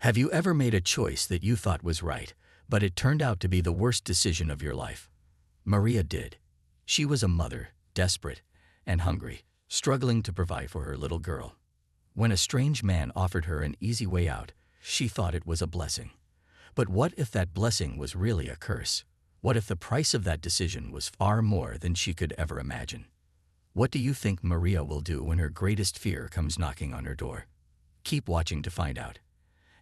Have you ever made a choice that you thought was right, but it turned out to be the worst decision of your life? Maria did. She was a mother, desperate and hungry, struggling to provide for her little girl. When a strange man offered her an easy way out, she thought it was a blessing. But what if that blessing was really a curse? What if the price of that decision was far more than she could ever imagine? What do you think Maria will do when her greatest fear comes knocking on her door? Keep watching to find out.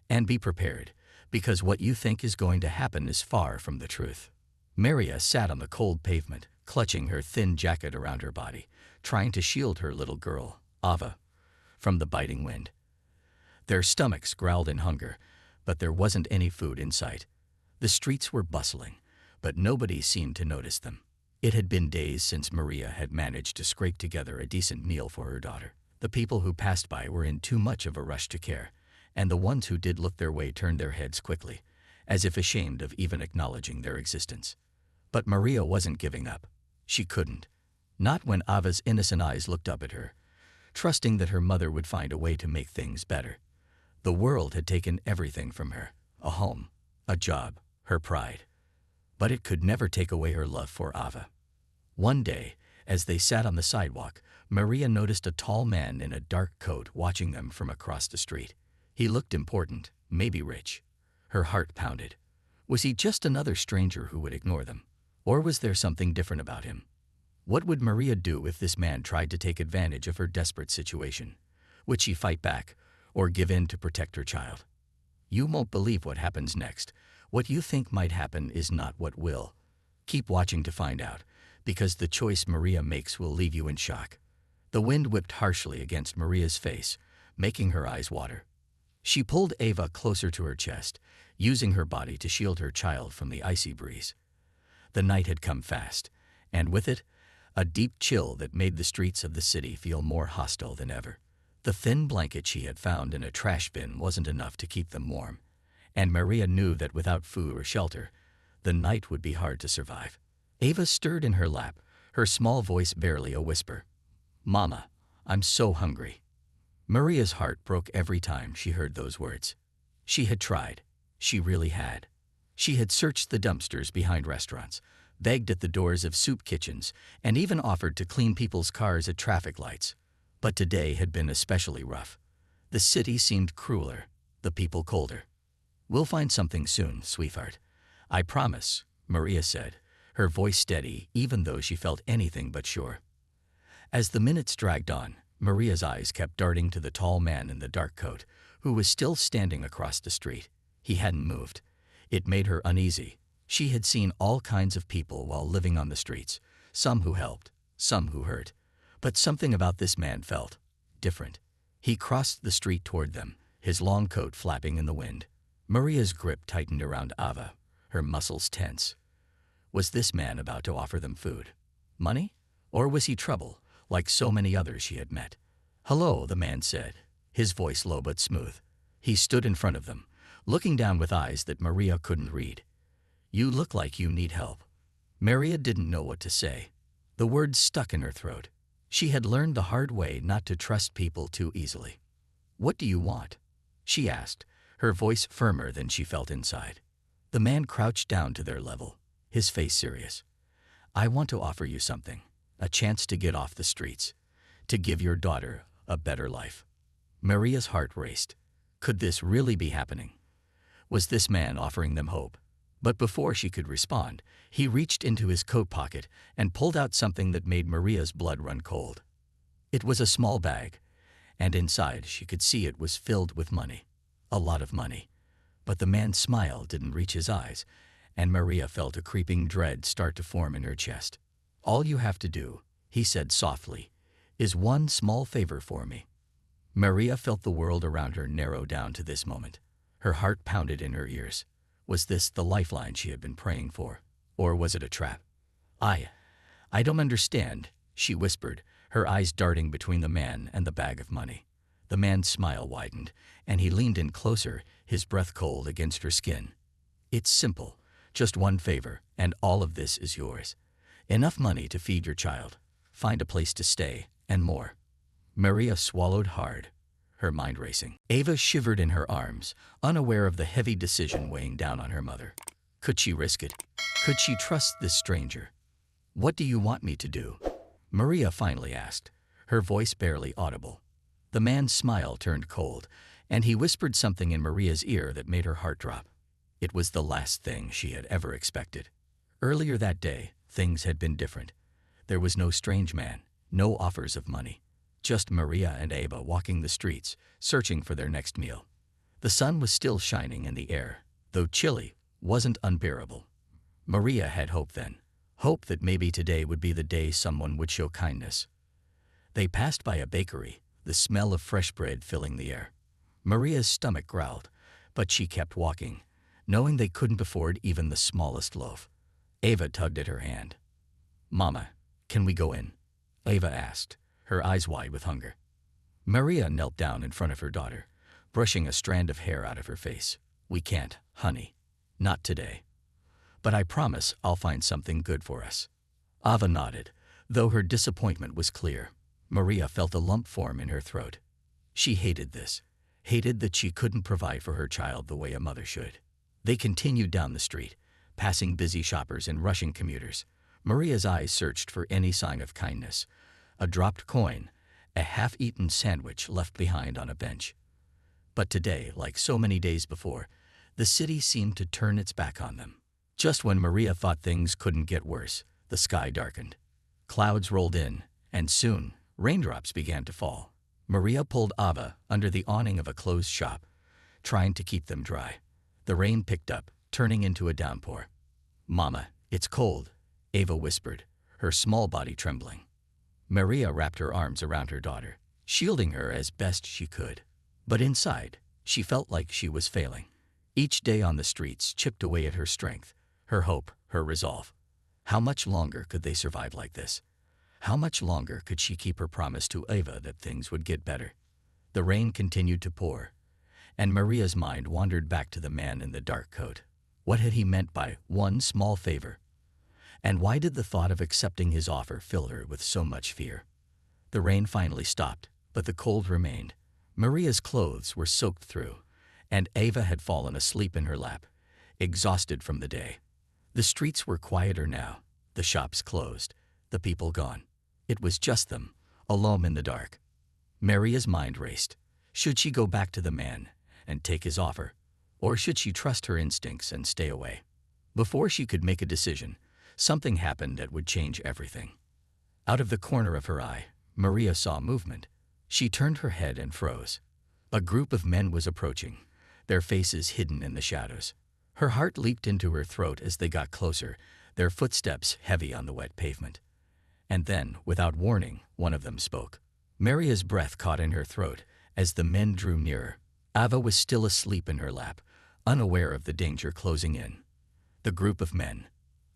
And be prepared, because what you think is going to happen is far from the truth. Maria sat on the cold pavement, clutching her thin jacket around her body, trying to shield her little girl, Ava, from the biting wind. Their stomachs growled in hunger, but there wasn't any food in sight. The streets were bustling, but nobody seemed to notice them. It had been days since Maria had managed to scrape together a decent meal for her daughter. The people who passed by were in too much of a rush to care, and the ones who did look their way turned their heads quickly, as if ashamed of even acknowledging their existence. But Maria wasn't giving up. She couldn't. Not when Ava's innocent eyes looked up at her, trusting that her mother would find a way to make things better. The world had taken everything from her, a home, a job, her pride. But it could never take away her love for Ava. One day, as they sat on the sidewalk, Maria noticed a tall man in a dark coat watching them from across the street. He looked important, maybe rich. Her heart pounded. Was he just another stranger who would ignore them? Or was there something different about him? What would Maria do if this man tried to take advantage of her desperate situation? Would she fight back, or give in to protect her child? You won't believe what happens next. What you think might happen is not what will. Keep watching to find out, because the choice Maria makes will leave you in shock. The wind whipped harshly against Maria's face, making her eyes water. She pulled Ava closer to her chest, using her body to shield her child from the icy breeze. The night had come fast, and with it, a deep chill that made the streets of the city feel more hostile than ever. The thin blanket she had found in a trash bin wasn't enough to keep them warm, and Maria knew that without food or shelter, the night would be hard to survive. Ava stirred in her lap, her small voice barely a whisper. "Mama, I'm so hungry." Maria's heart broke every time she heard those words. She had tried. She really had. She had searched the dumpsters behind restaurants, begged at the doors of soup kitchens, and even offered to clean people's cars at traffic lights. But today had been especially rough. The city seemed crueler, the people colder. "We'll find something soon, sweetheart. I promise," Maria said, her voice steady even though she felt anything but sure. As the minutes dragged on, Maria's eyes kept darting to the tall man in the dark coat, who was still standing across the street. He hadn't moved. It made her uneasy. She had seen all kinds of people while living on the streets, some who helped, some who hurt. But something about this man felt different. He crossed the street toward them, his long coat flapping in the wind. Maria's grip tightened around Ava, her muscles tense. Was this man about to offer them food? Money? Or was he trouble, like so many others she had met? "Hello," the man said, his voice low but smooth. He stood in front of them, looking down with eyes that Maria couldn't read. "You look like you need help." Maria didn't know what to say. The words stuck in her throat. She had learned the hard way not to trust people too easily. "What do you want?" she asked, her voice firmer than she felt inside. The man crouched down to their level, his face serious. "I want to offer you something, a chance to get off the streets, to give your daughter a better life." Maria's heart raced. Could this really be happening? Was this man offering them hope? But before she could respond, he reached into his coat pocket and pulled out something that made Maria's blood run cold. It was a small bag, and inside she could see it was filled with money. A lot of money. But the man's smile didn't reach his eyes, and Maria felt a creeping dread start to form in her chest. "All you have to do," he said softly, "is one small favor for me." Maria felt the world around her narrow down to this moment. Her heart pounded in her ears. Was this the lifeline she had been praying for? Or was it a trap? I don't understand," she whispered, her eyes darting between the man and the bag of money. The man's smile widened, and he leaned in closer, his breath cold against her skin. "It's simple. Just one favor, and all of this is yours. Enough money to feed your child, find a place to stay, and more." Maria swallowed hard. her mind racing. Ava shivered in her arms, unaware of the heavy decision weighing down on her mother. Could she risk it? Could she trust this stranger? "What do you want me to do?" Maria finally asked, her voice barely audible. The man's smile turned cold, and he whispered something in Maria's ear that made her heart drop. It was the last thing she had ever expected. Earlier that day, things had been different. There was no strange man, no offers of money. Just Maria and Ava walking the streets, searching for their next meal. The sun was still shining and the air, though chilly, wasn't unbearable. Maria had hope then. Hope that maybe today would be the day someone would show kindness. They passed by a bakery, the smell of fresh bread filling the air. Maria's stomach growled, but she kept walking, knowing they couldn't afford even the smallest loaf. Ava tugged at her hand. "Mama, can we go in?" Ava asked, her eyes wide with hunger. Maria knelt down in front of her daughter, brushing a strand of hair out of her face. "We can't, honey. Not today. But I promise I'll find something good for us." Ava nodded, though her disappointment was clear. Maria felt a lump form in her throat. She hated this, hated that she couldn't provide for her child the way a mother should. They continued down the street, passing busy shoppers and rushing commuters. Maria's eyes searched for any sign of kindness. A dropped coin, a half-eaten sandwich left behind on a bench. But today, like so many days before, the city seemed to turn its back on them. Just when Maria thought things couldn't get worse, the sky darkened. Clouds rolled in, and soon, raindrops began to fall. Maria pulled Ava under the awning of a closed shop, trying to keep them dry. The rain picked up, turning into a downpour. "Mama, it's cold," Ava whispered, her small body trembling. Maria wrapped her arms around her daughter, shielding her as best she could. But inside, she felt like she was failing. Each day on the streets chipped away at her strength, her hope, her resolve. How much longer could they survive like this? How much longer could she keep her promise to Ava that things would get better? The rain continued to pour, and Maria's mind wandered back to the man in the dark coat. What had he meant by one small favor? And why did the thought of accepting his offer fill her with so much fear? The rain finally stopped, but the cold remained. Maria's clothes were soaked through, and Ava had fallen asleep in her lap, exhausted from the day. The streets were quieter now, the shops closed, the people gone. It was just them, alone in the dark. Maria's mind raced. Should she go back to the man and take his offer, or should she trust her instincts and stay away? Before she could make a decision, something happened that would change everything. Out of the corner of her eye, Maria saw movement. She turned her head and froze. A group of men was approaching, their faces hidden in the shadows. Her heart leaped into her throat as they got closer, their footsteps heavy on the wet pavement. And then, without warning, one of them spoke. Maria's breath caught in her throat as the men drew nearer. Ava was still asleep in her lap, unaware of the danger closing in. The group of men,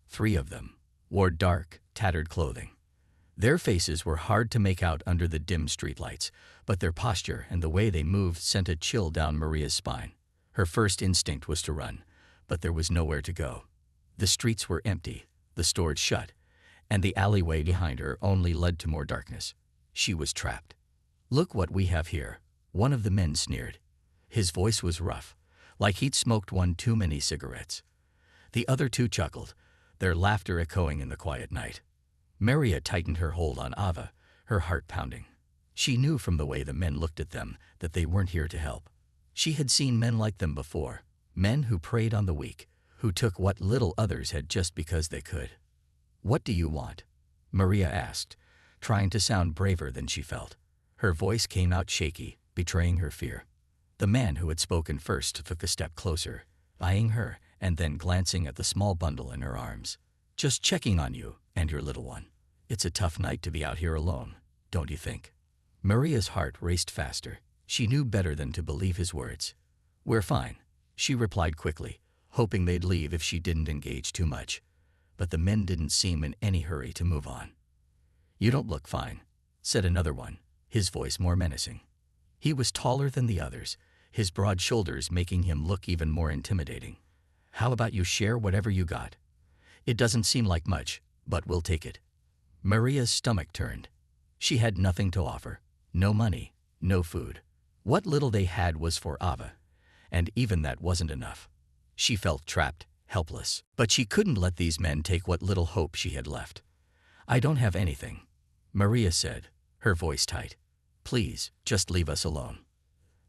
3 of them, wore dark, tattered clothing. Their faces were hard to make out under the dim streetlights, but their posture and the way they moved sent a chill down Maria's spine. Her first instinct was to run, but there was nowhere to go. The streets were empty, the stores shut, and the alleyway behind her only led to more darkness. She was trapped. "Look what we have here," one of the men sneered. His voice was rough, like he'd smoked one too many cigarettes. The other 2 chuckled, their laughter echoing in the quiet night. Maria tightened her hold on Ava, her heart pounding. She knew from the way the men looked at them that they weren't here to help. She had seen men like them before, men who preyed on the weak, who took what little others had just because they could. "What do you want?" Maria asked, trying to sound braver than she felt. Her voice came out shaky, betraying her fear. The man who had spoken first took a step closer, eyeing her and then glancing at the small bundle in her arms. "Just checking on you and your little one. It's a tough night to be out here alone, don't you think?" Maria's heart raced faster. She knew better than to believe his words. "We're fine," she replied quickly, hoping they'd leave if she didn't engage too much. But the men didn't seem in any hurry to move on. "You don't look fine," said another one, his voice more menacing. He was taller than the others, his broad shoulders making him look even more intimidating. "How about you share whatever you got? It doesn't seem like much, but we'll take it." Maria's stomach turned. She had nothing to offer. No money, no food. What little they had was for Ava, and even that wasn't enough. She felt trapped, helpless, but she couldn't let these men take what little hope she had left. "I don't have anything," Maria said, her voice tight. "Please, just leave us alone."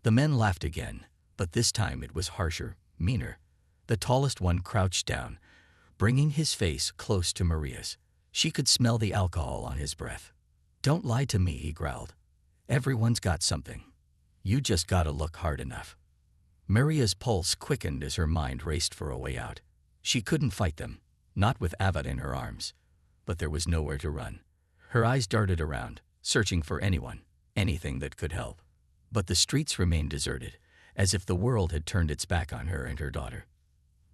The men laughed again, but this time it was harsher, meaner. The tallest one crouched down, bringing his face close to Maria's. She could smell the alcohol on his breath. "Don't lie to me," he growled. "Everyone's got something. You just gotta look hard enough." Maria's pulse quickened as her mind raced for a way out. She couldn't fight them, not with Ava in her arms. But there was nowhere to run. Her eyes darted around, searching for anyone, anything that could help. But the streets remained deserted, as if the world had turned its back on her and her daughter.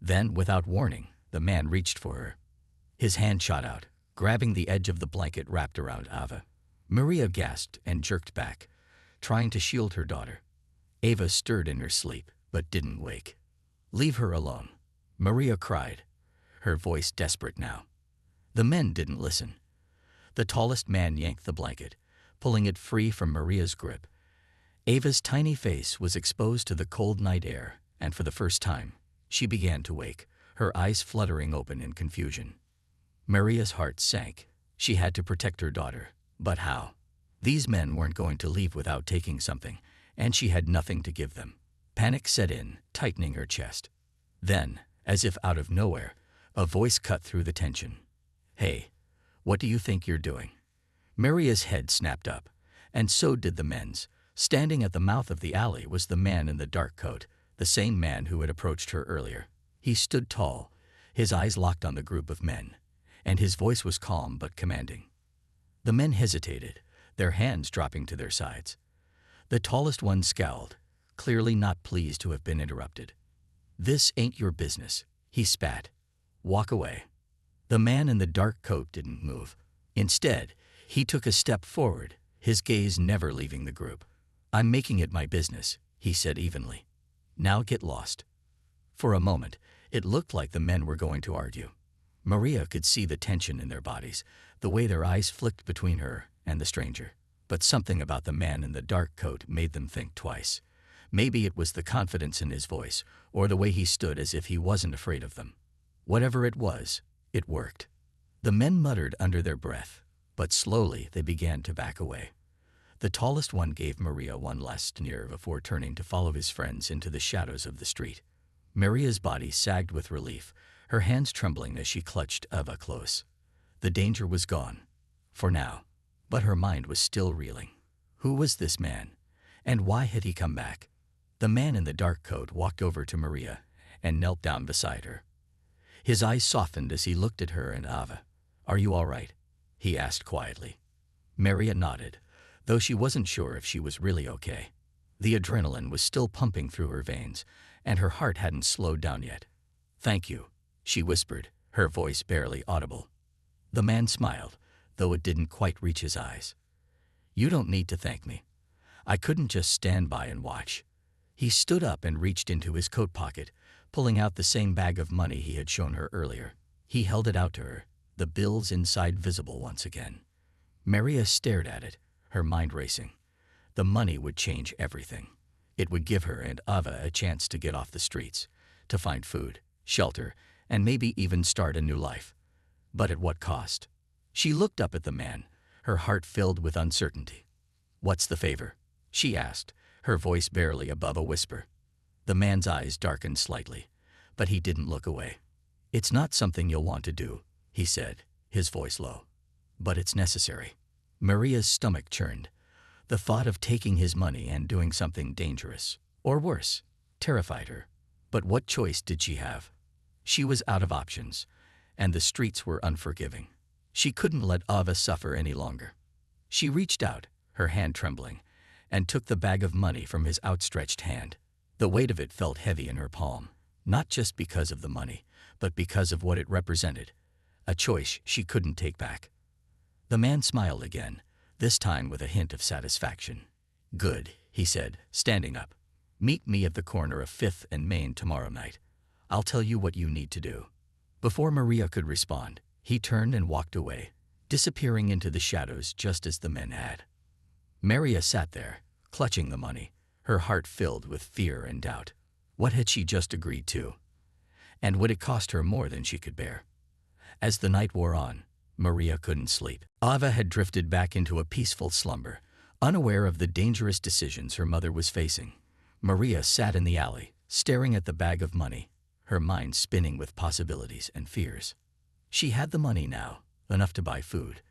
Then, without warning, the man reached for her. His hand shot out, grabbing the edge of the blanket wrapped around Ava. Maria gasped and jerked back, trying to shield her daughter. Ava stirred in her sleep, but didn't wake. "Leave her alone," Maria cried, her voice desperate now. The men didn't listen. The tallest man yanked the blanket, pulling it free from Maria's grip. Ava's tiny face was exposed to the cold night air, and for the first time, she began to wake, her eyes fluttering open in confusion. Maria's heart sank. She had to protect her daughter. But how? These men weren't going to leave without taking something, and she had nothing to give them. Panic set in, tightening her chest. Then, as if out of nowhere, a voice cut through the tension. "Hey, what do you think you're doing?" Maria's head snapped up, and so did the men's. Standing at the mouth of the alley was the man in the dark coat, the same man who had approached her earlier. He stood tall, his eyes locked on the group of men, and his voice was calm but commanding. The men hesitated, their hands dropping to their sides. The tallest one scowled, clearly not pleased to have been interrupted. "This ain't your business," he spat. "Walk away." The man in the dark coat didn't move. Instead, he took a step forward, his gaze never leaving the group. "I'm making it my business," he said evenly. "Now get lost." For a moment, it looked like the men were going to argue. Maria could see the tension in their bodies, the way their eyes flicked between her and the stranger. But something about the man in the dark coat made them think twice. Maybe it was the confidence in his voice, or the way he stood as if he wasn't afraid of them. Whatever it was, it worked. The men muttered under their breath, but slowly they began to back away. The tallest one gave Maria one last sneer before turning to follow his friends into the shadows of the street. Maria's body sagged with relief, her hands trembling as she clutched Ava close. The danger was gone, for now, but her mind was still reeling. Who was this man, and why had he come back? The man in the dark coat walked over to Maria and knelt down beside her. His eyes softened as he looked at her and Ava. "Are you all right?" he asked quietly. Maria nodded, though she wasn't sure if she was really okay. The adrenaline was still pumping through her veins, and her heart hadn't slowed down yet. "Thank you," she whispered, her voice barely audible. The man smiled, though it didn't quite reach his eyes. "You don't need to thank me. I couldn't just stand by and watch." He stood up and reached into his coat pocket, pulling out the same bag of money he had shown her earlier. He held it out to her, the bills inside visible once again. Maria stared at it, her mind racing. The money would change everything. It would give her and Ava a chance to get off the streets, to find food, shelter, and maybe even start a new life. But at what cost? She looked up at the man, her heart filled with uncertainty. "What's the favor?" she asked, her voice barely above a whisper. The man's eyes darkened slightly, but he didn't look away. "It's not something you'll want to do," he said, his voice low. "But it's necessary." Maria's stomach churned. The thought of taking his money and doing something dangerous, or worse, terrified her. But what choice did she have? She was out of options, and the streets were unforgiving. She couldn't let Ava suffer any longer. She reached out, her hand trembling, and took the bag of money from his outstretched hand. The weight of it felt heavy in her palm, not just because of the money, but because of what it represented, a choice she couldn't take back. The man smiled again, this time with a hint of satisfaction. "Good," he said, standing up. "Meet me at the corner of 5th and Main tomorrow night. I'll tell you what you need to do." Before Maria could respond, he turned and walked away, disappearing into the shadows just as the men had. Maria sat there, clutching the money, her heart filled with fear and doubt. What had she just agreed to? And would it cost her more than she could bear? As the night wore on, Maria couldn't sleep. Ava had drifted back into a peaceful slumber, unaware of the dangerous decisions her mother was facing. Maria sat in the alley, staring at the bag of money, her mind spinning with possibilities and fears. She had the money now, enough to buy food,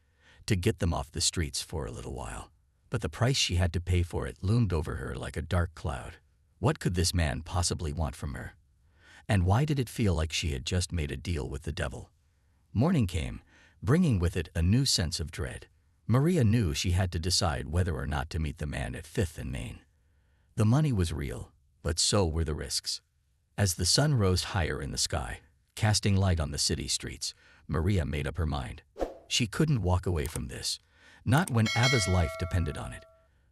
to get them off the streets for a little while. But the price she had to pay for it loomed over her like a dark cloud. What could this man possibly want from her? And why did it feel like she had just made a deal with the devil? Morning came, bringing with it a new sense of dread. Maria knew she had to decide whether or not to meet the man at 5th and Main. The money was real, but so were the risks. As the sun rose higher in the sky, casting light on the city streets, Maria made up her mind. She couldn't walk away from this, not when Ava's life depended on it.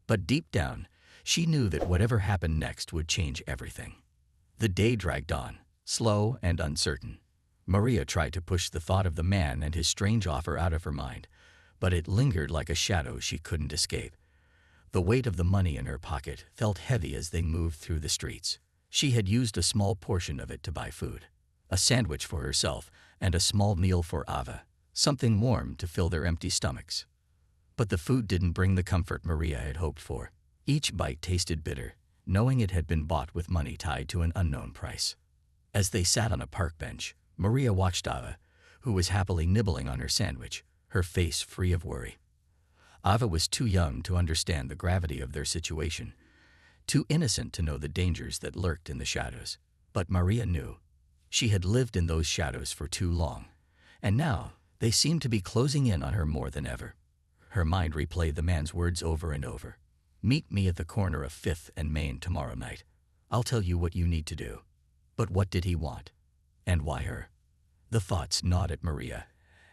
But deep down, she knew that whatever happened next would change everything. The day dragged on, slow and uncertain. Maria tried to push the thought of the man and his strange offer out of her mind, but it lingered like a shadow she couldn't escape. The weight of the money in her pocket felt heavy as they moved through the streets. She had used a small portion of it to buy food, a sandwich for herself and a small meal for Ava, something warm to fill their empty stomachs. But the food didn't bring the comfort Maria had hoped for. Each bite tasted bitter, knowing it had been bought with money tied to an unknown price. As they sat on a park bench, Maria watched Ava, who was happily nibbling on her sandwich, her face free of worry. Ava was too young to understand the gravity of their situation, too innocent to know the dangers that lurked in the shadows. But Maria knew. She had lived in those shadows for too long, and now they seemed to be closing in on her more than ever. Her mind replayed the man's words over and over. "Meet me at the corner of 5th and Main tomorrow night. I'll tell you what you need to do." But what did he want? And why her? The thoughts gnawed at Maria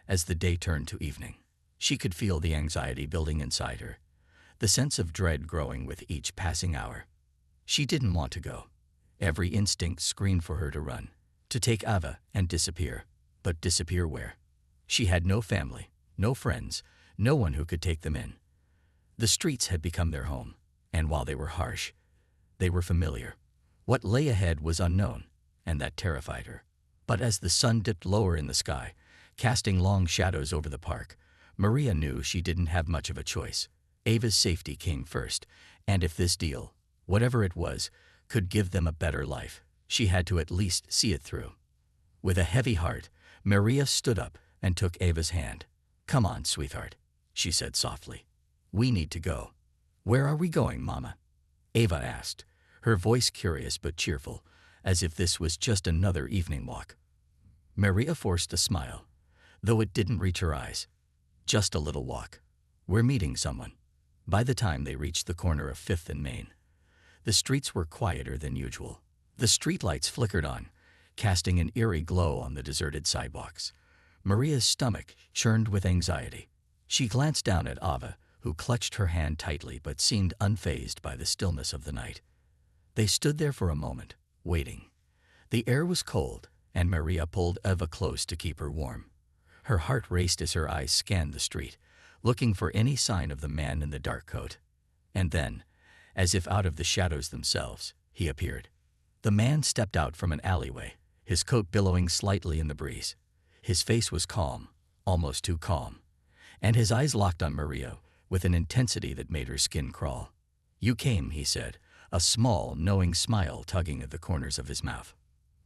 as the day turned to evening. She could feel the anxiety building inside her, the sense of dread growing with each passing hour. She didn't want to go. Every instinct screamed for her to run, to take Ava and disappear. But disappear where? She had no family, no friends, no one who could take them in. The streets had become their home, and while they were harsh, they were familiar. What lay ahead was unknown, and that terrified her. But as the sun dipped lower in the sky, casting long shadows over the park, Maria knew she didn't have much of a choice. Ava's safety came first, and if this deal, whatever it was, could give them a better life, she had to at least see it through. With a heavy heart, Maria stood up and took Ava's hand. "Come on, sweetheart," she said softly. "We need to go." "Where are we going, Mama?" Ava asked, her voice curious but cheerful, as if this was just another evening walk. Maria forced a smile, though it didn't reach her eyes. "Just a little walk. We're meeting someone." By the time they reached the corner of 5th and Main, the streets were quieter than usual. The streetlights flickered on, casting an eerie glow on the deserted sidewalks. Maria's stomach churned with anxiety. She glanced down at Ava, who clutched her hand tightly but seemed unfazed by the stillness of the night. They stood there for a moment, waiting. The air was cold, and Maria pulled Ava close to keep her warm. Her heart raced as her eyes scanned the street, looking for any sign of the man in the dark coat. And then, as if out of the shadows themselves, he appeared. The man stepped out from an alleyway, his coat billowing slightly in the breeze. His face was calm, almost too calm, and his eyes locked on Maria with an intensity that made her skin crawl. "You came," he said, a small, knowing smile tugging at the corners of his mouth.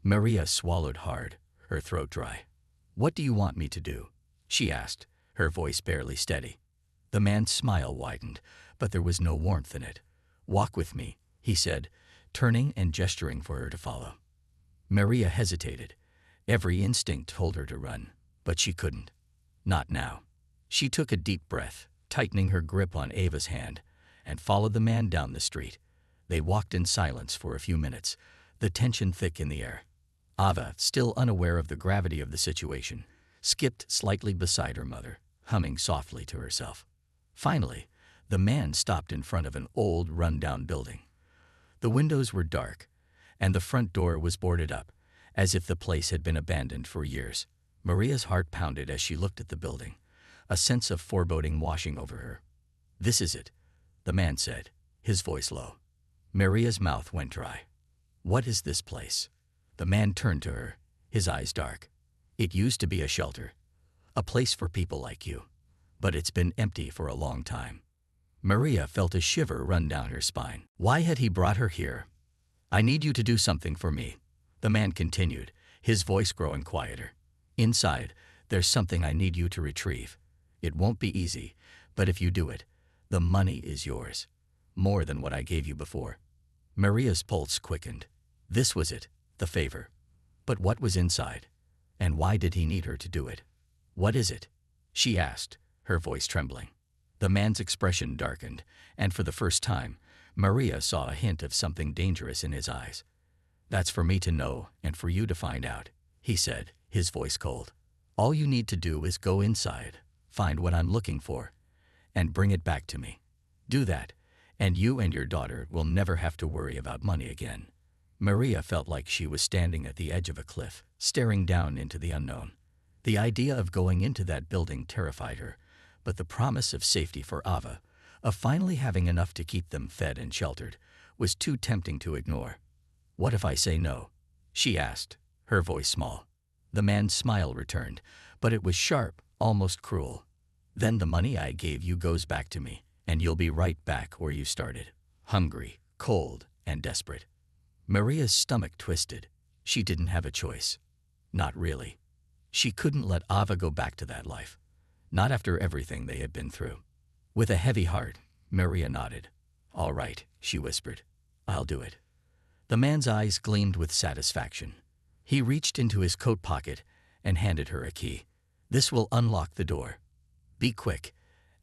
Maria swallowed hard, her throat dry. "What do you want me to do?" she asked, her voice barely steady. The man's smile widened, but there was no warmth in it. "Walk with me," he said, turning and gesturing for her to follow. Maria hesitated. Every instinct told her to run, but she couldn't. Not now. She took a deep breath, tightening her grip on Ava's hand, and followed the man down the street. They walked in silence for a few minutes, the tension thick in the air. Ava, still unaware of the gravity of the situation, skipped slightly beside her mother, humming softly to herself. Finally, the man stopped in front of an old, run-down building. The windows were dark, and the front door was boarded up, as if the place had been abandoned for years. Maria's heart pounded as she looked at the building, a sense of foreboding washing over her. "This is it," the man said, his voice low. Maria's mouth went dry. What is this place? The man turned to her, his eyes dark. It used to be a shelter, a place for people like you, but it's been empty for a long time. Maria felt a shiver run down her spine. Why had he brought her here? I need you to do something for me, the man continued, his voice growing quieter. Inside, there's something I need you to retrieve. It won't be easy, but if you do it, the money is yours. More than what I gave you before. Maria's pulse quickened. This was it, the favor. But what was inside? And why did he need her to do it? What is it? She asked, her voice trembling. The man's expression darkened, and for the first time, Maria saw a hint of something dangerous in his eyes. That's for me to know and for you to find out, he said, his voice cold. All you need to do is go inside, find what I'm looking for, and bring it back to me. Do that, and you and your daughter will never have to worry about money again. Maria felt like she was standing at the edge of a cliff, staring down into the unknown. The idea of going into that building terrified her, but the promise of safety for Ava, of finally having enough to keep them fed and sheltered, was too tempting to ignore. What if I say no? She asked, her voice small. The man's smile returned, but it was sharp, almost cruel. Then the money I gave you goes back to me, and you'll be right back where you started, hungry, cold, and desperate. Maria's stomach twisted. She didn't have a choice. Not really. She couldn't let Ava go back to that life. Not after everything they had been through. With a heavy heart, Maria nodded. All right, she whispered. I'll do it. The man's eyes gleamed with satisfaction. He reached into his coat pocket and handed her a key. This will unlock the door. Be quick,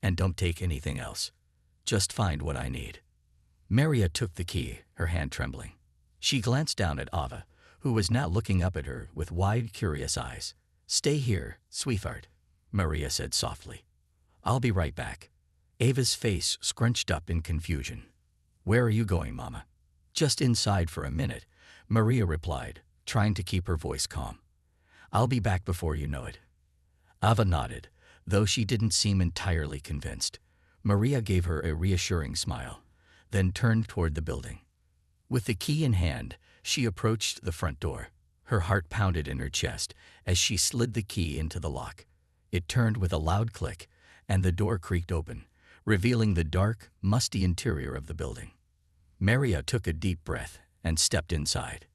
and don't take anything else. Just find what I need. Maria took the key, her hand trembling. She glanced down at Ava, who was now looking up at her with wide, curious eyes. Stay here, sweetheart, Maria said softly. I'll be right back. Ava's face scrunched up in confusion. Where are you going, Mama? Just inside for a minute, Maria replied, trying to keep her voice calm. I'll be back before you know it. Ava nodded, though she didn't seem entirely convinced. Maria gave her a reassuring smile, then turned toward the building. With the key in hand, she approached the front door. Her heart pounded in her chest as she slid the key into the lock. It turned with a loud click, and the door creaked open, revealing the dark, musty interior of the building. Maria took a deep breath and stepped inside.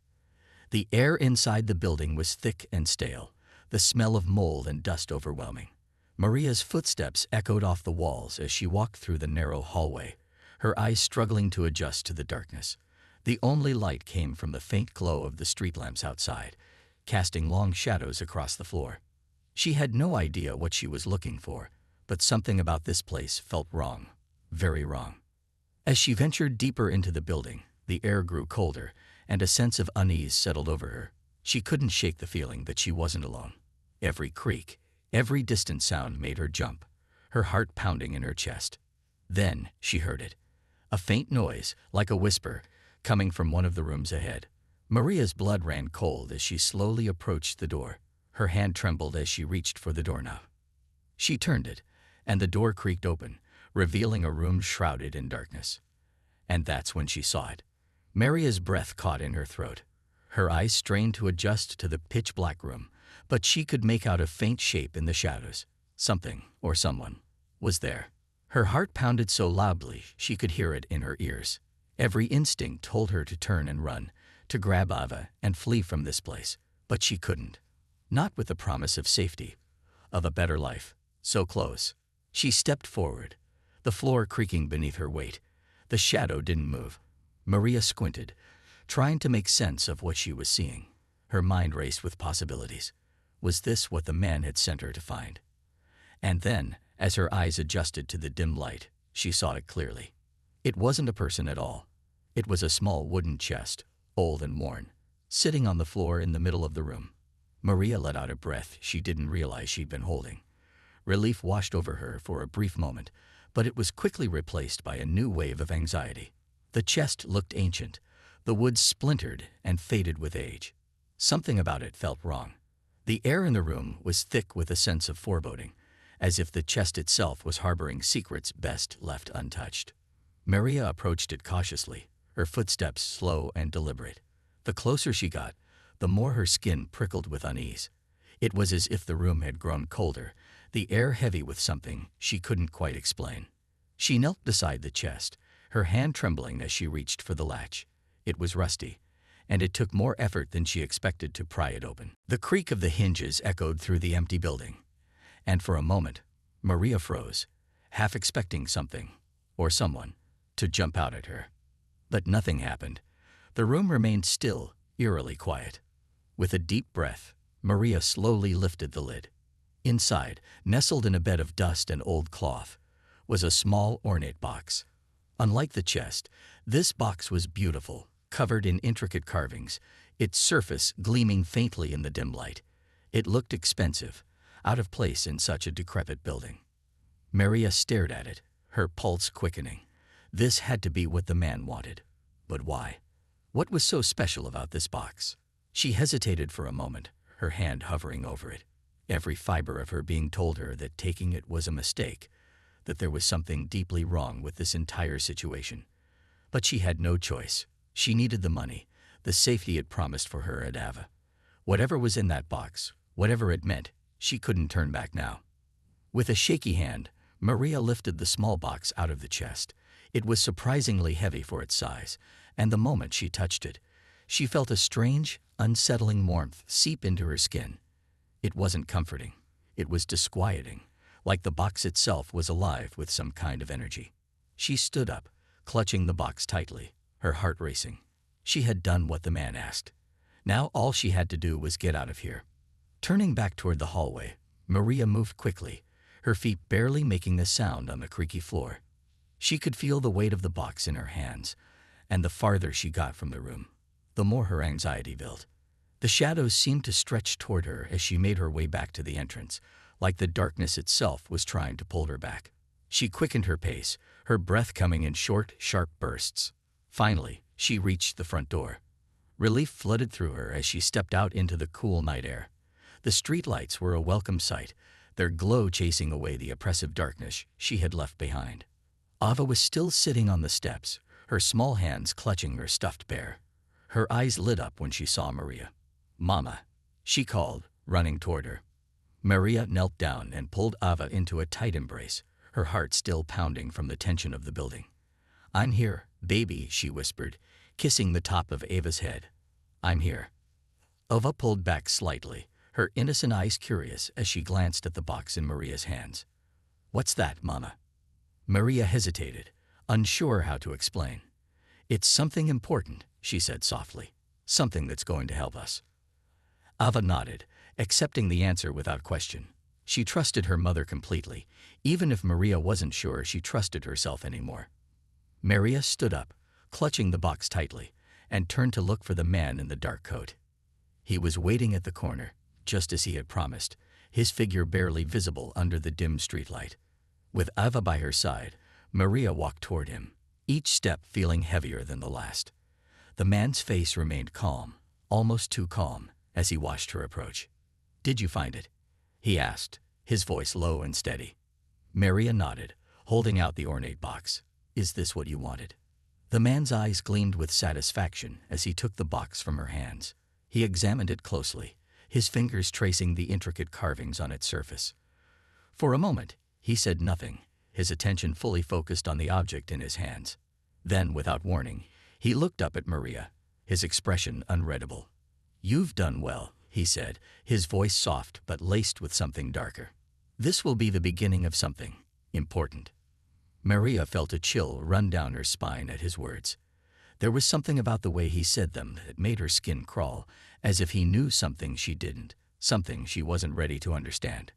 The air inside the building was thick and stale, the smell of mold and dust overwhelming. Maria's footsteps echoed off the walls as she walked through the narrow hallway, her eyes struggling to adjust to the darkness. The only light came from the faint glow of the street lamps outside, casting long shadows across the floor. She had no idea what she was looking for, but something about this place felt wrong, very wrong. As she ventured deeper into the building, the air grew colder, and a sense of unease settled over her. She couldn't shake the feeling that she wasn't alone. Every creak, every distant sound made her jump, her heart pounding in her chest. Then she heard it. A faint noise, like a whisper, coming from one of the rooms ahead. Maria's blood ran cold as she slowly approached the door. Her hand trembled as she reached for the doorknob. She turned it, and the door creaked open, revealing a room shrouded in darkness. And that's when she saw it. Maria's breath caught in her throat. Her eyes strained to adjust to the pitch-black room, but she could make out a faint shape in the shadows. Something, or someone, was there. Her heart pounded so loudly she could hear it in her ears. Every instinct told her to turn and run, to grab Ava and flee from this place, but she couldn't. Not with the promise of safety, of a better life, so close. She stepped forward, the floor creaking beneath her weight. The shadow didn't move. Maria squinted, trying to make sense of what she was seeing. Her mind raced with possibilities. Was this what the man had sent her to find? And then, as her eyes adjusted to the dim light, she saw it clearly. It wasn't a person at all. It was a small wooden chest, old and worn, sitting on the floor in the middle of the room. Maria let out a breath she didn't realize she'd been holding. Relief washed over her for a brief moment, but it was quickly replaced by a new wave of anxiety. The chest looked ancient, the wood splintered and faded with age. Something about it felt wrong. The air in the room was thick with a sense of foreboding, as if the chest itself was harboring secrets best left untouched. Maria approached it cautiously, her footsteps slow and deliberate. The closer she got, the more her skin prickled with unease. It was as if the room had grown colder, the air heavy with something she couldn't quite explain. She knelt beside the chest, her hand trembling as she reached for the latch. It was rusty, and it took more effort than she expected to pry it open. The creak of the hinges echoed through the empty building, and for a moment, Maria froze, half expecting something, or someone, to jump out at her. But nothing happened. The room remained still, eerily quiet. With a deep breath, Maria slowly lifted the lid. Inside, nestled in a bed of dust and old cloth, was a small, ornate box. Unlike the chest, this box was beautiful, covered in intricate carvings, its surface gleaming faintly in the dim light. It looked expensive, out of place in such a decrepit building. Maria stared at it, her pulse quickening. This had to be what the man wanted. But why? What was so special about this box? She hesitated for a moment, her hand hovering over it. Every fiber of her being told her that taking it was a mistake, that there was something deeply wrong with this entire situation. But she had no choice. She needed the money, the safety it promised for her at Ava. Whatever was in that box, whatever it meant, she couldn't turn back now. With a shaky hand, Maria lifted the small box out of the chest. It was surprisingly heavy for its size, and the moment she touched it, she felt a strange, unsettling warmth seep into her skin. It wasn't comforting. It was disquieting, like the box itself was alive with some kind of energy. She stood up, clutching the box tightly, her heart racing. She had done what the man asked. Now all she had to do was get out of here. Turning back toward the hallway, Maria moved quickly, her feet barely making a sound on the creaky floor. She could feel the weight of the box in her hands, and the farther she got from the room, the more her anxiety built. The shadows seemed to stretch toward her as she made her way back to the entrance, like the darkness itself was trying to pull her back. She quickened her pace, her breath coming in short, sharp bursts. Finally, she reached the front door. Relief flooded through her as she stepped out into the cool night air. The streetlights were a welcome sight, their glow chasing away the oppressive darkness she had left behind. Ava was still sitting on the steps, her small hands clutching her stuffed bear. Her eyes lit up when she saw Maria. "Mama," she called, running toward her. Maria knelt down and pulled Ava into a tight embrace, her heart still pounding from the tension of the building. "I'm here, baby," she whispered, kissing the top of Ava's head. "I'm here." Ava pulled back slightly, her innocent eyes curious as she glanced at the box in Maria's hands. "What's that, Mama?" Maria hesitated, unsure how to explain. "It's something important," she said softly. "Something that's going to help us." Ava nodded, accepting the answer without question. She trusted her mother completely, even if Maria wasn't sure she trusted herself anymore. Maria stood up, clutching the box tightly, and turned to look for the man in the dark coat. He was waiting at the corner, just as he had promised, his figure barely visible under the dim streetlight. With Ava by her side, Maria walked toward him, each step feeling heavier than the last. The man's face remained calm, almost too calm, as he watched her approach. "Did you find it?" he asked, his voice low and steady. Maria nodded, holding out the ornate box. "Is this what you wanted?" The man's eyes gleamed with satisfaction as he took the box from her hands. He examined it closely, his fingers tracing the intricate carvings on its surface. For a moment, he said nothing, his attention fully focused on the object in his hands. Then, without warning, he looked up at Maria, his expression unreadable. "You've done well," he said, his voice soft but laced with something darker. "This will be the beginning of something important." Maria felt a chill run down her spine at his words. There was something about the way he said them that made her skin crawl, as if he knew something she didn't, something she wasn't ready to understand.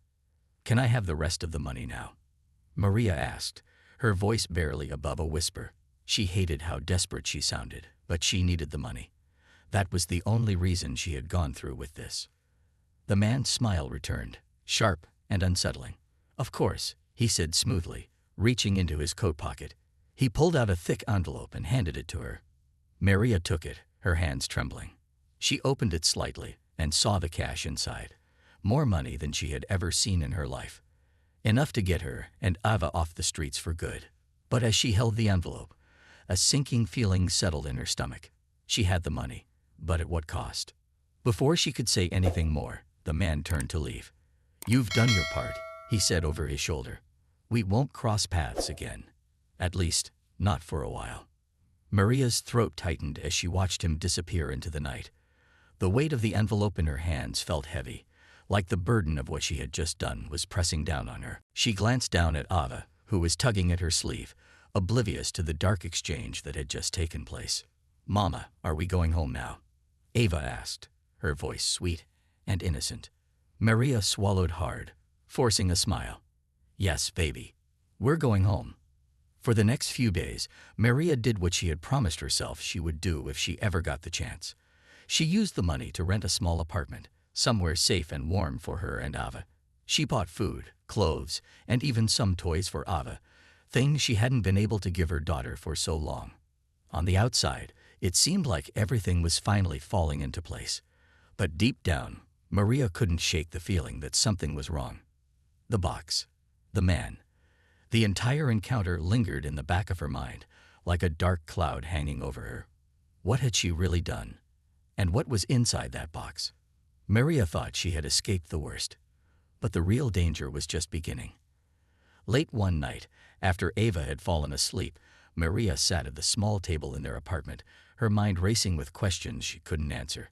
"Can I have the rest of the money now?" Maria asked, her voice barely above a whisper. She hated how desperate she sounded, but she needed the money. That was the only reason she had gone through with this. The man's smile returned, sharp and unsettling. "Of course," he said smoothly, reaching into his coat pocket. He pulled out a thick envelope and handed it to her. Maria took it, her hands trembling. She opened it slightly and saw the cash inside. More money than she had ever seen in her life. Enough to get her and Ava off the streets for good. But as she held the envelope, A sinking feeling settled in her stomach. She had the money, but at what cost? Before she could say anything more, the man turned to leave. "You've done your part," he said over his shoulder. "We won't cross paths again. At least, not for a while." Maria's throat tightened as she watched him disappear into the night. The weight of the envelope in her hands felt heavy, like the burden of what she had just done was pressing down on her. She glanced down at Ava, who was tugging at her sleeve, oblivious to the dark exchange that had just taken place. "Mama, are we going home now?" Ava asked, her voice sweet and innocent. Maria swallowed hard, forcing a smile. "Yes, baby. We're going home." For the next few days, Maria did what she had promised herself she would do if she ever got the chance. She used the money to rent a small apartment, somewhere safe and warm for her and Ava. She bought food, clothes, and even some toys for Ava, things she hadn't been able to give her daughter for so long. On the outside, it seemed like everything was finally falling into place. But deep down, Maria couldn't shake the feeling that something was wrong. The box. The man. The entire encounter lingered in the back of her mind, like a dark cloud hanging over her. What had she really done? And what was inside that box? Maria thought she had escaped the worst. But the real danger was just beginning. Late one night, after Ava had fallen asleep, Maria sat at the small table in their apartment, her mind racing with questions she couldn't answer.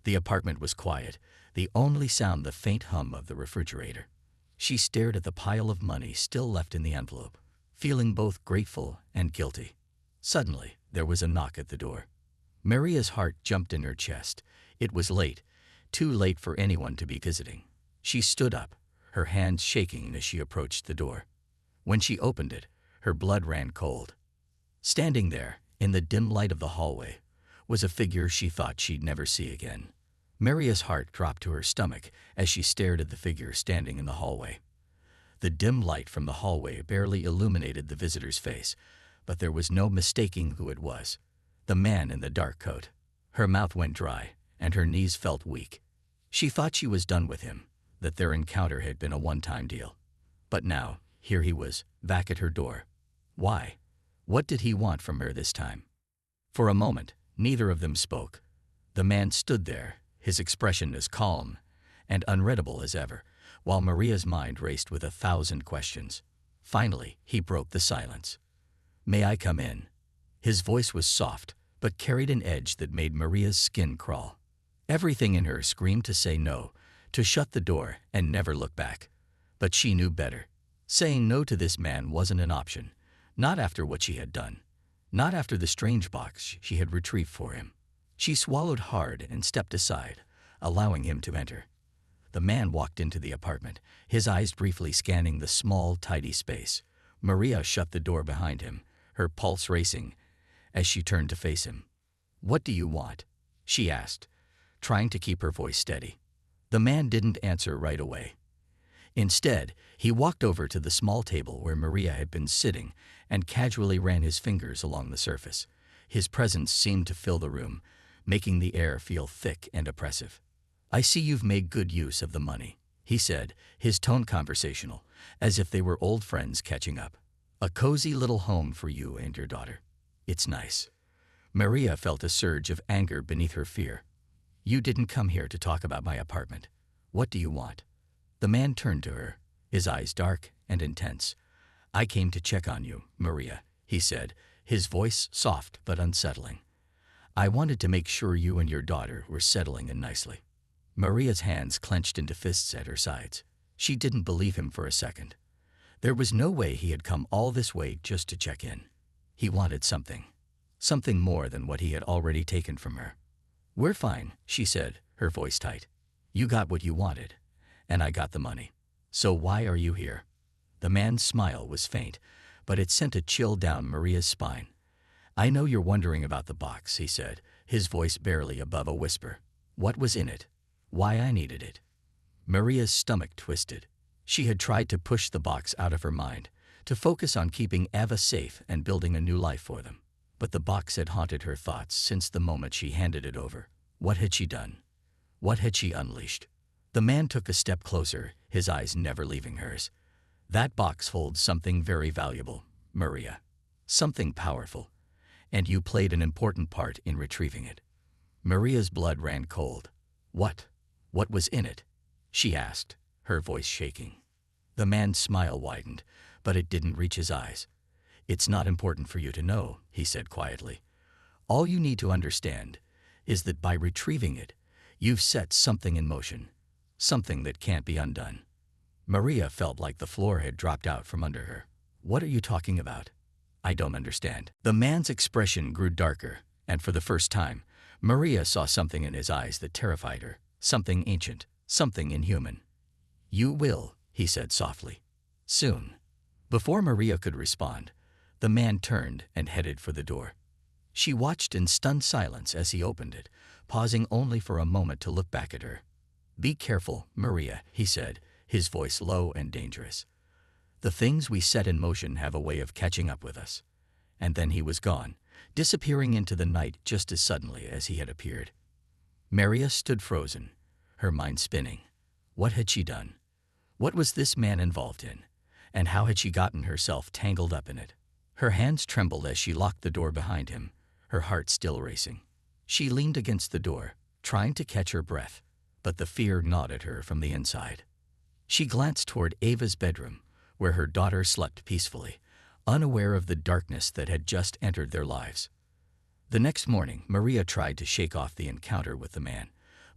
The apartment was quiet, the only sound the faint hum of the refrigerator. She stared at the pile of money still left in the envelope, feeling both grateful and guilty. Suddenly, there was a knock at the door. Maria's heart jumped in her chest. It was late, too late for anyone to be visiting. She stood up, her hands shaking as she approached the door. When she opened it, her blood ran cold. Standing there, in the dim light of the hallway, was a figure she thought she'd never see again. Maria's heart dropped to her stomach as she stared at the figure standing in the hallway. The dim light from the hallway barely illuminated the visitor's face, but there was no mistaking who it was. The man in the dark coat. Her mouth went dry, and her knees felt weak. She thought she was done with him, that their encounter had been a one-time deal. But now, here he was, back at her door. Why? What did he want from her this time? For a moment, neither of them spoke. The man stood there, his expression as calm and unreadable as ever, while Maria's mind raced with 1,000 questions. Finally, he broke the silence. "May I come in?" His voice was soft, but carried an edge that made Maria's skin crawl. Everything in her screamed to say no, to shut the door and never look back. But she knew better. Saying no to this man wasn't an option, not after what she had done, not after the strange box she had retrieved for him. She swallowed hard and stepped aside, allowing him to enter. The man walked into the apartment, his eyes briefly scanning the small, tidy space. Maria shut the door behind him, her pulse racing as she turned to face him. "What do you want?" she asked, trying to keep her voice steady. The man didn't answer right away. Instead, he walked over to the small table where Maria had been sitting and casually ran his fingers along the surface. His presence seemed to fill the room, making the air feel thick and oppressive. "I see you've made good use of the money," he said, his tone conversational, as if they were old friends catching up. "A cozy little home for you and your daughter. It's nice." Maria felt a surge of anger beneath her fear. "You didn't come here to talk about my apartment. What do you want?" The man turned to her, his eyes dark and intense. "I came to check on you, Maria," he said, his voice soft but unsettling. "I wanted to make sure you and your daughter were settling in nicely." Maria's hands clenched into fists at her sides. She didn't believe him for a second. There was no way he had come all this way just to check in. He wanted something. Something more than what he had already taken from her. "We're fine," she said, her voice tight. "You got what you wanted, and I got the money. So why are you here?" The man's smile was faint, but it sent a chill down Maria's spine. "I know you're wondering about the box," he said, his voice barely above a whisper. "What was in it? Why I needed it?" Maria's stomach twisted. She had tried to push the box out of her mind, to focus on keeping Ava safe and building a new life for them. But the box had haunted her thoughts since the moment she handed it over. What had she done? What had she unleashed? The man took a step closer, his eyes never leaving hers. "That box holds something very valuable, Maria. Something powerful. and you played an important part in retrieving it." Maria's blood ran cold. "What? What was in it?" she asked, her voice shaking. The man's smile widened, but it didn't reach his eyes. "It's not important for you to know," he said quietly. "All you need to understand is that by retrieving it, you've set something in motion, something that can't be undone." Maria felt like the floor had dropped out from under her. "What are you talking about? I don't understand." The man's expression grew darker, and for the first time, Maria saw something in his eyes that terrified her, something ancient, something inhuman. "You will," he said softly. "Soon." Before Maria could respond, the man turned and headed for the door. She watched in stunned silence as he opened it, pausing only for a moment to look back at her. "Be careful, Maria," he said, his voice low and dangerous. "The things we set in motion have a way of catching up with us." And then he was gone, disappearing into the night just as suddenly as he had appeared. Maria stood frozen, her mind spinning. What had she done? What was this man involved in? And how had she gotten herself tangled up in it? Her hands trembled as she locked the door behind him, her heart still racing. She leaned against the door, trying to catch her breath, but the fear gnawed at her from the inside. She glanced toward Ava's bedroom, where her daughter slept peacefully, unaware of the darkness that had just entered their lives. The next morning, Maria tried to shake off the encounter with the man,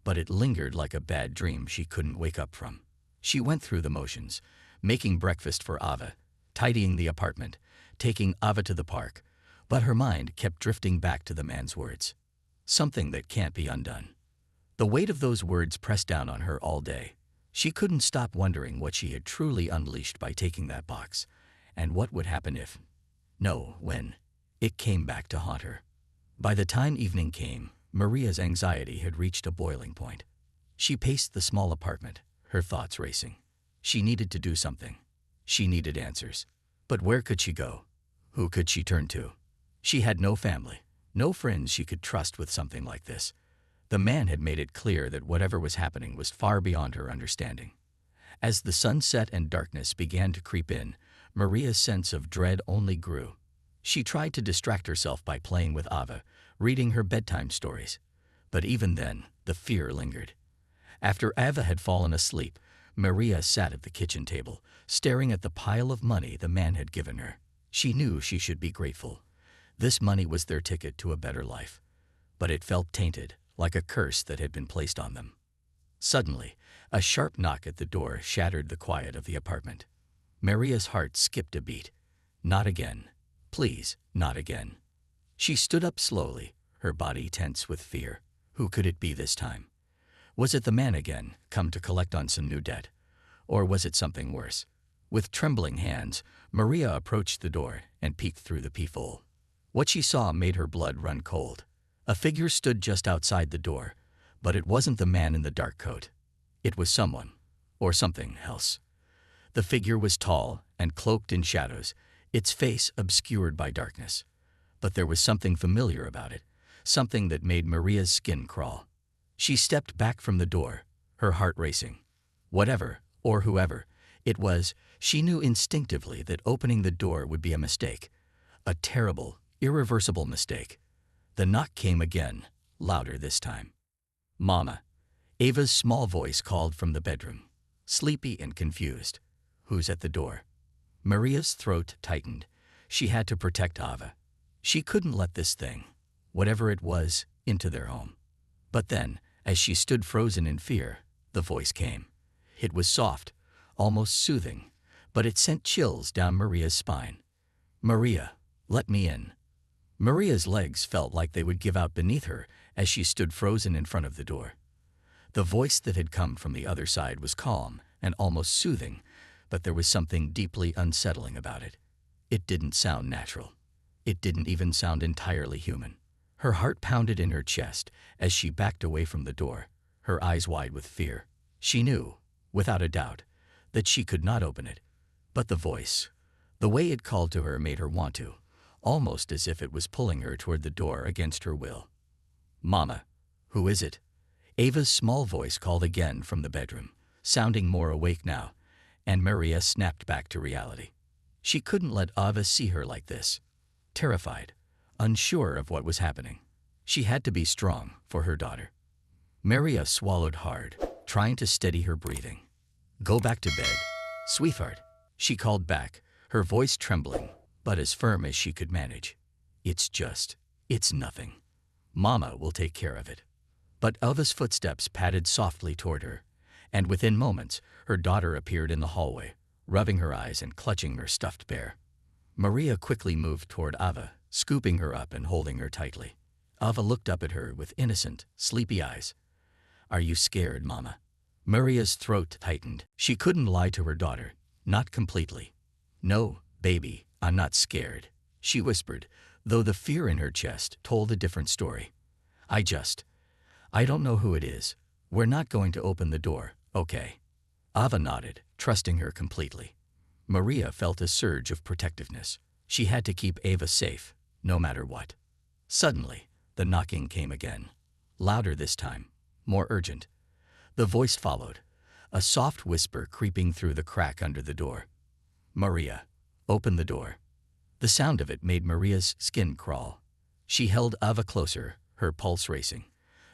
but it lingered like a bad dream she couldn't wake up from. She went through the motions, making breakfast for Ava, tidying the apartment, taking Ava to the park, but her mind kept drifting back to the man's words. Something that can't be undone. The weight of those words pressed down on her all day. She couldn't stop wondering what she had truly unleashed by taking that box, and what would happen if, no, when, it came back to haunt her. By the time evening came, Maria's anxiety had reached a boiling point. She paced the small apartment, her thoughts racing. She needed to do something. She needed answers. But where could she go? Who could she turn to? She had no family, no friends she could trust with something like this. The man had made it clear that whatever was happening was far beyond her understanding. As the sun set and darkness began to creep in, Maria's sense of dread only grew. She tried to distract herself by playing with Ava, reading her bedtime stories. But even then, the fear lingered. After Ava had fallen asleep, Maria sat at the kitchen table, staring at the pile of money the man had given her. She knew she should be grateful. This money was their ticket to a better life. But it felt tainted, like a curse that had been placed on them. Suddenly, a sharp knock at the door shattered the quiet of the apartment. Maria's heart skipped a beat. Not again. Please, not again. She stood up slowly, her body tense with fear. Who could it be this time? Was it the man again, come to collect on some new debt? Or was it something worse? With trembling hands, Maria approached the door and peeked through the peephole. What she saw made her blood run cold. A figure stood just outside the door, but it wasn't the man in the dark coat. It was someone, or something else. The figure was tall and cloaked in shadows, its face obscured by darkness. But there was something familiar about it, something that made Maria's skin crawl. She stepped back from the door, her heart racing. Whatever, or whoever, it was, she knew instinctively that opening the door would be a mistake. A terrible, irreversible mistake. The knock came again, louder this time. "Mama." Ava's small voice called from the bedroom, sleepy and confused. "Who's at the door?" Maria's throat tightened. She had to protect Ava. She couldn't let this thing, whatever it was, into their home. But then, as she stood frozen in fear, the voice came. It was soft, almost soothing, but it sent chills down Maria's spine. "Maria, let me in." Maria's legs felt like they would give out beneath her as she stood frozen in front of the door. The voice that had come from the other side was calm and almost soothing, but there was something deeply unsettling about it. It didn't sound natural. It didn't even sound entirely human. Her heart pounded in her chest as she backed away from the door, her eyes wide with fear. She knew, without a doubt, that she could not open it. But the voice, the way it called to her, made her want to, almost as if it was pulling her toward the door against her will. "Mama, who is it?" Ava's small voice called again from the bedroom, sounding more awake now, and Maria snapped back to reality. She couldn't let Ava see her like this. Terrified, unsure of what was happening. She had to be strong for her daughter. Maria swallowed hard, trying to steady her breathing. "Go back to bed, sweetheart," she called back, her voice trembling, but as firm as she could manage. It's nothing. Mama will take care of it." But Ava's footsteps padded softly toward her, and within moments, her daughter appeared in the hallway, rubbing her eyes and clutching her stuffed bear. Maria quickly moved toward Ava, scooping her up and holding her tightly. Ava looked up at her with innocent, sleepy eyes. "Are you scared, Mama?" Maria's throat tightened. She couldn't lie to her daughter, not completely. "No, baby, I'm not scared," she whispered, though the fear in her chest told a different story. I don't know who it is. We're not going to open the door, okay?" Ava nodded, trusting her completely. Maria felt a surge of protectiveness. She had to keep Ava safe, no matter what. Suddenly, the knocking came again. Louder this time, more urgent. The voice followed, a soft whisper creeping through the crack under the door. "Maria, open the door." The sound of it made Maria's skin crawl. She held Ava closer, her pulse racing.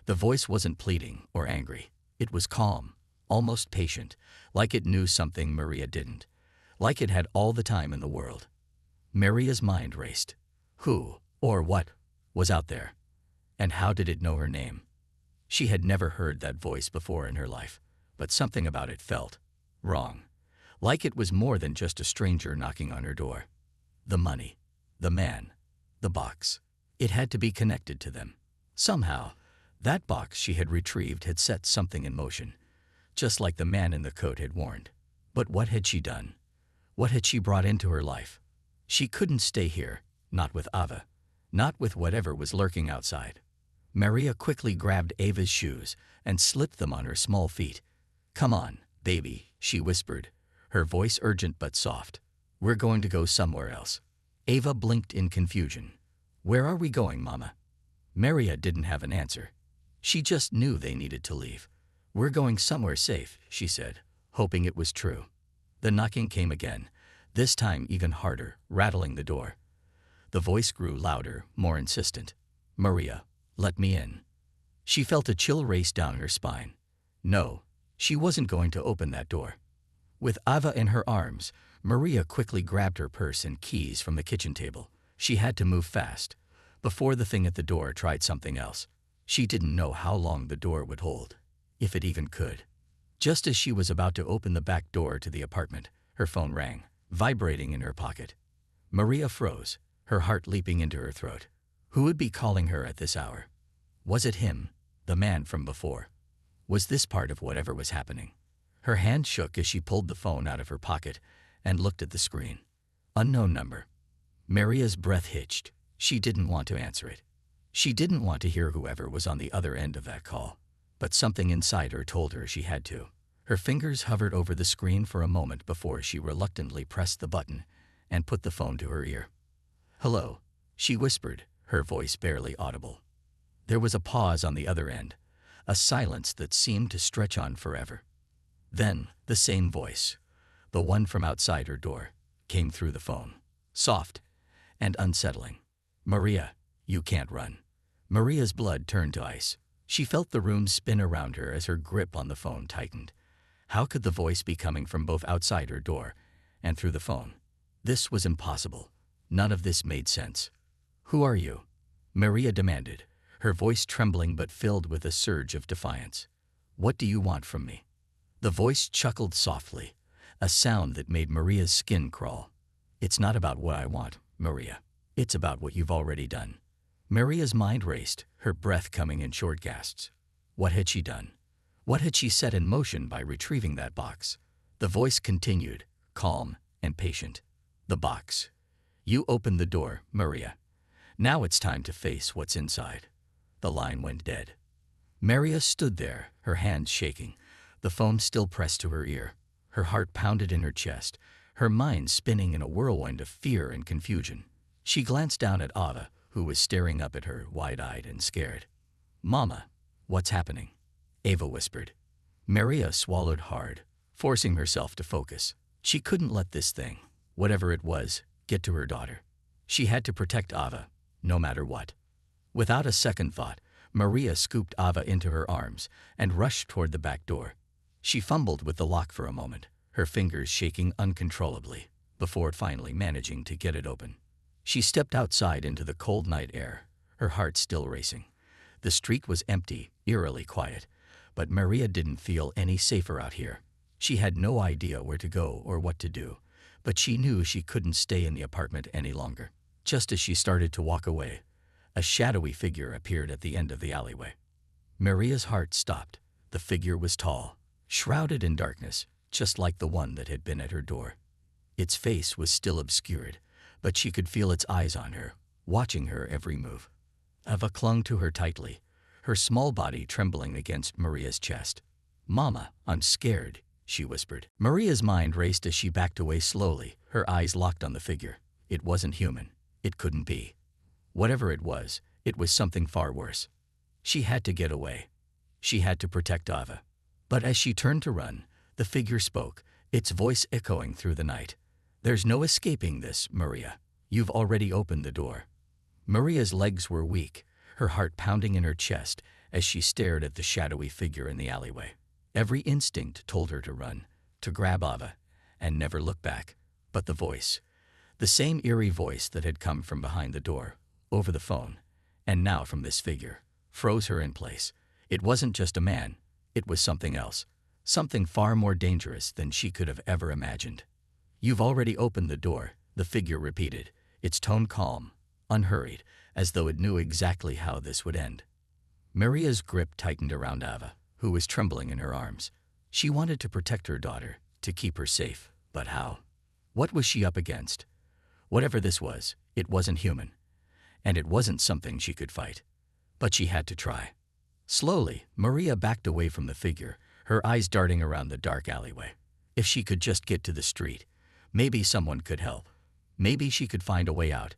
The voice wasn't pleading or angry. It was calm, almost patient, like it knew something Maria didn't, like it had all the time in the world. Maria's mind raced. Who, or what, was out there? And how did it know her name? She had never heard that voice before in her life, but something about it felt wrong, like it was more than just a stranger knocking on her door. The money, the man, the box. It had to be connected to them. Somehow, that box she had retrieved had set something in motion, just like the man in the coat had warned. But what had she done? What had she brought into her life? She couldn't stay here, not with Ava, not with whatever was lurking outside. Maria quickly grabbed Ava's shoes and slipped them on her small feet. "Come on, baby," she whispered, her voice urgent but soft. "We're going to go somewhere else." Ava blinked in confusion. "Where are we going, Mama?" Maria didn't have an answer. She just knew they needed to leave. "We're going somewhere safe," she said, hoping it was true. The knocking came again, this time even harder, rattling the door. The voice grew louder, more insistent. "Maria, let me in." She felt a chill race down her spine. No, she wasn't going to open that door. With Ava in her arms, Maria quickly grabbed her purse and keys from the kitchen table. She had to move fast, before the thing at the door tried something else. She didn't know how long the door would hold, if it even could. Just as she was about to open the back door to the apartment, her phone rang, vibrating in her pocket. Maria froze, her heart leaping into her throat. Who would be calling her at this hour? Was it him, the man from before? Was this part of whatever was happening? Her hand shook as she pulled the phone out of her pocket and looked at the screen. Unknown number. Maria's breath hitched. She didn't want to answer it. She didn't want to hear whoever was on the other end of that call. But something inside her told her she had to. Her fingers hovered over the screen for a moment before she reluctantly pressed the button and put the phone to her ear. "Hello," she whispered, her voice barely audible. There was a pause on the other end, a silence that seemed to stretch on forever. Then the same voice, the one from outside her door, came through the phone, soft and unsettling. "Maria, you can't run." Maria's blood turned to ice. She felt the room spin around her as her grip on the phone tightened. How could the voice be coming from both outside her door and through the phone? This was impossible. None of this made sense. "Who are you?" Maria demanded, her voice trembling but filled with a surge of defiance. "What do you want from me?" The voice chuckled softly, a sound that made Maria's skin crawl. "It's not about what I want, Maria. It's about what you've already done." Maria's mind raced, her breath coming in short gasps. What had she done? What had she set in motion by retrieving that box? The voice continued, calm and patient. "The box. You opened the door, Maria. Now it's time to face what's inside." The line went dead. Maria stood there, her hands shaking, the phone still pressed to her ear. Her heart pounded in her chest, her mind spinning in a whirlwind of fear and confusion. She glanced down at Ava, who was staring up at her, wide-eyed and scared. "Mama, what's happening?" Ava whispered. Maria swallowed hard, forcing herself to focus. She couldn't let this thing, whatever it was, get to her daughter. She had to protect Ava, no matter what. Without a second thought, Maria scooped Ava into her arms and rushed toward the back door. She fumbled with the lock for a moment, her fingers shaking uncontrollably, before finally managing to get it open. She stepped outside into the cold night air, her heart still racing. The street was empty, eerily quiet, but Maria didn't feel any safer out here. She had no idea where to go or what to do, but she knew she couldn't stay in the apartment any longer. Just as she started to walk away, a shadowy figure appeared at the end of the alleyway. Maria's heart stopped. The figure was tall, shrouded in darkness, just like the one that had been at her door. Its face was still obscured, but she could feel its eyes on her, watching her every move. Ava clung to her tightly, her small body trembling against Maria's chest. "Mama, I'm scared," she whispered. Maria's mind raced as she backed away slowly, her eyes locked on the figure. It wasn't human. It couldn't be. Whatever it was something far worse. She had to get away. She had to protect Ava. But as she turned to run, the figure spoke, its voice echoing through the night. "There's no escaping this, Maria. You've already opened the door." Maria's legs were weak, her heart pounding in her chest as she stared at the shadowy figure in the alleyway. Every instinct told her to run, to grab Ava, and never look back. But the voice, the same eerie voice that had come from behind the door, over the phone, and now from this figure, froze her in place. It wasn't just a man, it was something else, something far more dangerous than she could have ever imagined. "You've already opened the door," the figure repeated, its tone calm, unhurried, as though it knew exactly how this would end. Maria's grip tightened around Ava, who was trembling in her arms. She wanted to protect her daughter, to keep her safe, but how? What was she up against? Whatever this was, it wasn't human, and it wasn't something she could fight. But she had to try. Slowly, Maria backed away from the figure, her eyes darting around the dark alleyway. If she could just get to the street, maybe someone could help. Maybe she could find a way out.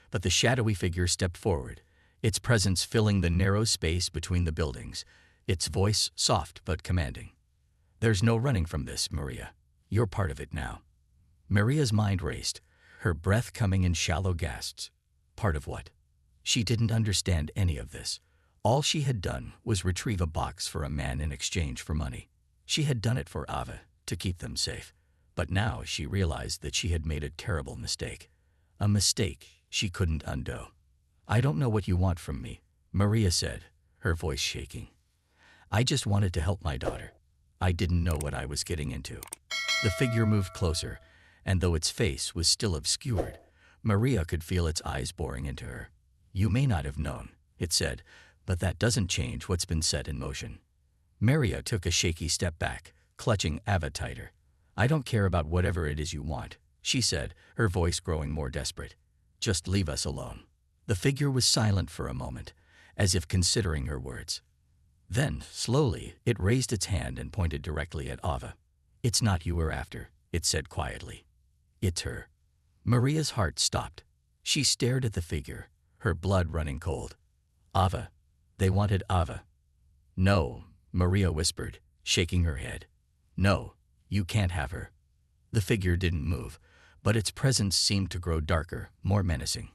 But the shadowy figure stepped forward, its presence filling the narrow space between the buildings, its voice soft but commanding. "There's no running from this, Maria. You're part of it now." Maria's mind raced, her breath coming in shallow gasps. Part of what? She didn't understand any of this. All she had done was retrieve a box for a man in exchange for money. She had done it for Ava, to keep them safe. But now she realized that she had made a terrible mistake. A mistake she couldn't undo. "I don't know what you want from me," Maria said, her voice shaking. "I just wanted to help my daughter. I didn't know what I was getting into." The figure moved closer, and though its face was still obscured, Maria could feel its eyes boring into her. "You may not have known," it said, "but that doesn't change what's been set in motion." Maria took a shaky step back, clutching Ava tighter. "I don't care about whatever it is you want," she said, her voice growing more desperate. "Just leave us alone." The figure was silent for a moment, as if considering her words. Then, slowly, it raised its hand and pointed directly at Ava. "It's not you we're after," it said quietly. "It's her." Maria's heart stopped. She stared at the figure, her blood running cold. "Ava. They wanted Ava." "No," Maria whispered, shaking her head. "No, you can't have her." The figure didn't move, but its presence seemed to grow darker, more menacing.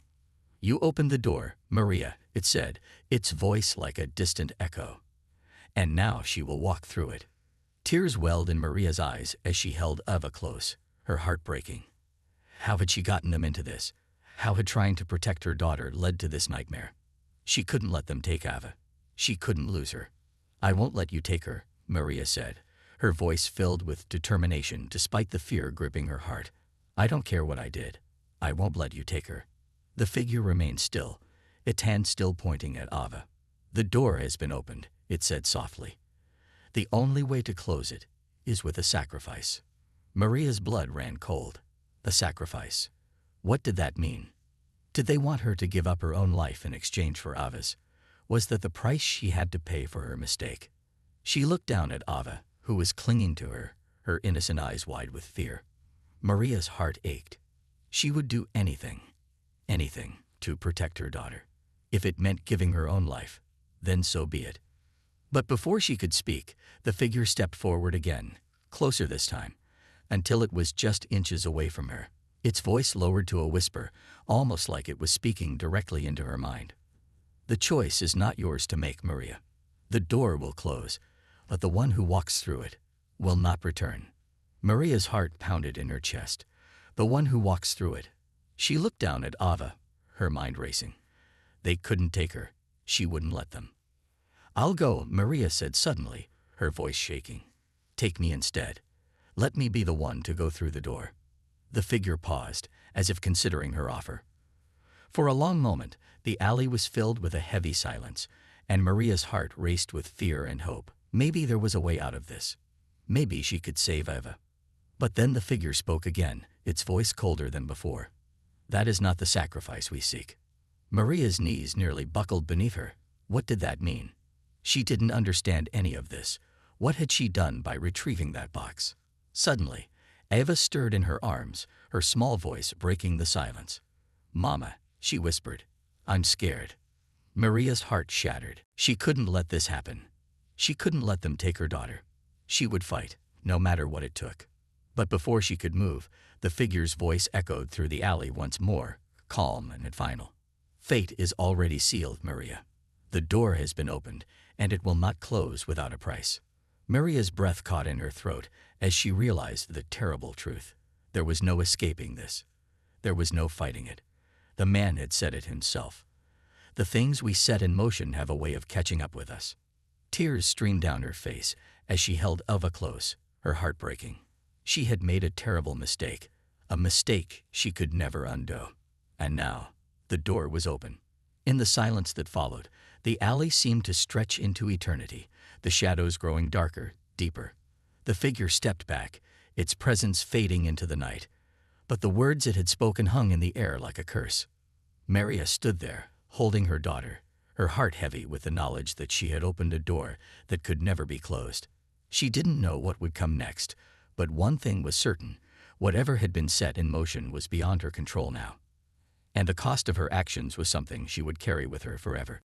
"You opened the door, Maria," it said, its voice like a distant echo. "And now she will walk through it." Tears welled in Maria's eyes as she held Ava close, her heart breaking. How had she gotten them into this? How had trying to protect her daughter led to this nightmare? She couldn't let them take Ava. She couldn't lose her. "I won't let you take her," Maria said, her voice filled with determination despite the fear gripping her heart. "I don't care what I did. I won't let you take her." The figure remained still, its hand still pointing at Ava. "The door has been opened," it said softly. "The only way to close it is with a sacrifice." Maria's blood ran cold. A sacrifice. What did that mean? Did they want her to give up her own life in exchange for Ava's? Was that the price she had to pay for her mistake? She looked down at Ava, who was clinging to her, her innocent eyes wide with fear. Maria's heart ached. She would do anything, anything, to protect her daughter. If it meant giving her own life, then so be it. But before she could speak, the figure stepped forward again, closer this time, until it was just inches away from her. its voice lowered to a whisper, almost like it was speaking directly into her mind. The choice is not yours to make, Maria. The door will close, but the one who walks through it will not return. Maria's heart pounded in her chest. The one who walks through it. She looked down at Ava, her mind racing. They couldn't take her. She wouldn't let them. I'll go, Maria said suddenly, her voice shaking. Take me instead. Let me be the one to go through the door. The figure paused, as if considering her offer. For a long moment, the alley was filled with a heavy silence, and Maria's heart raced with fear and hope. Maybe there was a way out of this. Maybe she could save Eva. But then the figure spoke again, its voice colder than before. That is not the sacrifice we seek. Maria's knees nearly buckled beneath her. What did that mean? She didn't understand any of this. What had she done by retrieving that box? Suddenly, Eva stirred in her arms, her small voice breaking the silence. Mama, she whispered, I'm scared. Maria's heart shattered. She couldn't let this happen. She couldn't let them take her daughter. She would fight, no matter what it took. But before she could move, the figure's voice echoed through the alley once more, calm and final. Fate is already sealed, Maria. The door has been opened, and it will not close without a price. Maria's breath caught in her throat as she realized the terrible truth. There was no escaping this. There was no fighting it. The man had said it himself. The things we set in motion have a way of catching up with us. Tears streamed down her face as she held Eva close, her heart breaking. She had made a terrible mistake, a mistake she could never undo. And now, the door was open. In the silence that followed, the alley seemed to stretch into eternity, the shadows growing darker, deeper. The figure stepped back, its presence fading into the night. But the words it had spoken hung in the air like a curse. Maria stood there, holding her daughter, her heart heavy with the knowledge that she had opened a door that could never be closed. She didn't know what would come next, but one thing was certain: whatever had been set in motion was beyond her control now. And the cost of her actions was something she would carry with her forever.